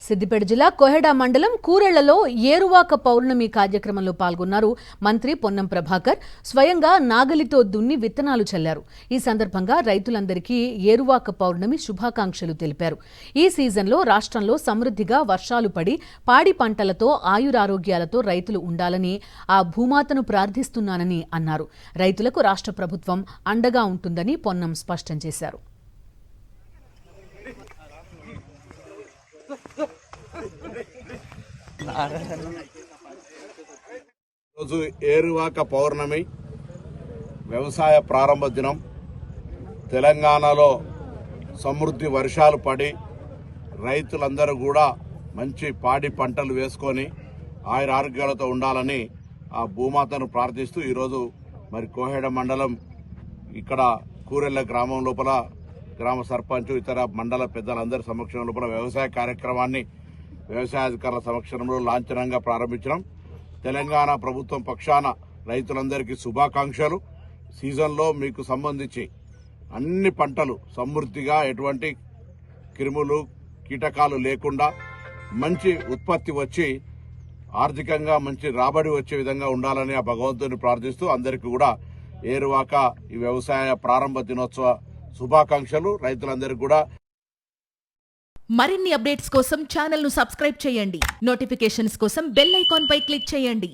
సిద్దిపేట జిల్లా కోహెడా మండలం కూరెళ్లలో ఏరువాక పౌర్ణమి కార్యక్రమంలో పాల్గొన్నారు మంత్రి పొన్నం ప్రభాకర్. స్వయంగా నాగలితో దున్ని విత్తనాలు చల్లారు. ఈ సందర్భంగా రైతులందరికీ ఏరువాక పౌర్ణమి శుభాకాంక్షలు తెలిపారు. ఈ సీజన్లో రాష్ట్రంలో సమృద్ధిగా వర్షాలు పడి పాడి పంటలతో ఆయురారోగ్యాలతో రైతులు ఉండాలని ఆ భూమాతను ప్రార్థిస్తున్నానని అన్నారు. రైతులకు రాష్ట్ర ప్రభుత్వం అండగా ఉంటుందని పొన్నం స్పష్టం చేశారు. రోజు ఏరువాక పౌర్ణమి వ్యవసాయ ప్రారంభ దినం. తెలంగాణలో సమృద్ధి వర్షాలు పడి రైతులందరూ కూడా మంచి పాడి పంటలు వేసుకొని ఆయురారోగ్యాలతో ఉండాలని ఆ భూమాతను ప్రార్థిస్తూ ఈరోజు మరి కోహెడ మండలం ఇక్కడ కూరెళ్ల గ్రామం లోపల గ్రామ సర్పంచ్ ఇతర మండల పెద్దలందరి సమక్షం లోపల వ్యవసాయ కార్యక్రమాన్ని వ్యవసాయాధికారుల సమక్షంలో లాంఛనంగా ప్రారంభించడం. తెలంగాణ ప్రభుత్వం పక్షాన రైతులందరికీ శుభాకాంక్షలు. సీజన్లో మీకు సంబంధించి అన్ని పంటలు సమృద్ధిగా ఎటువంటి క్రిములు కీటకాలు లేకుండా మంచి ఉత్పత్తి వచ్చి ఆర్థికంగా మంచి రాబడి వచ్చే విధంగా ఉండాలని ఆ భగవంతుని ప్రార్థిస్తూ అందరికీ కూడా ఏరువాక ఈ వ్యవసాయ ప్రారంభ దినోత్సవ శుభాకాంక్షలు. రైతులందరికీ కూడా మరిన్ని అప్డేట్స్ కోసం ఛానల్ ను సబ్స్క్రైబ్ చేయండి. నోటిఫికేషన్స్ కోసం బెల్ ఐకాన్ పై క్లిక్ చేయండి.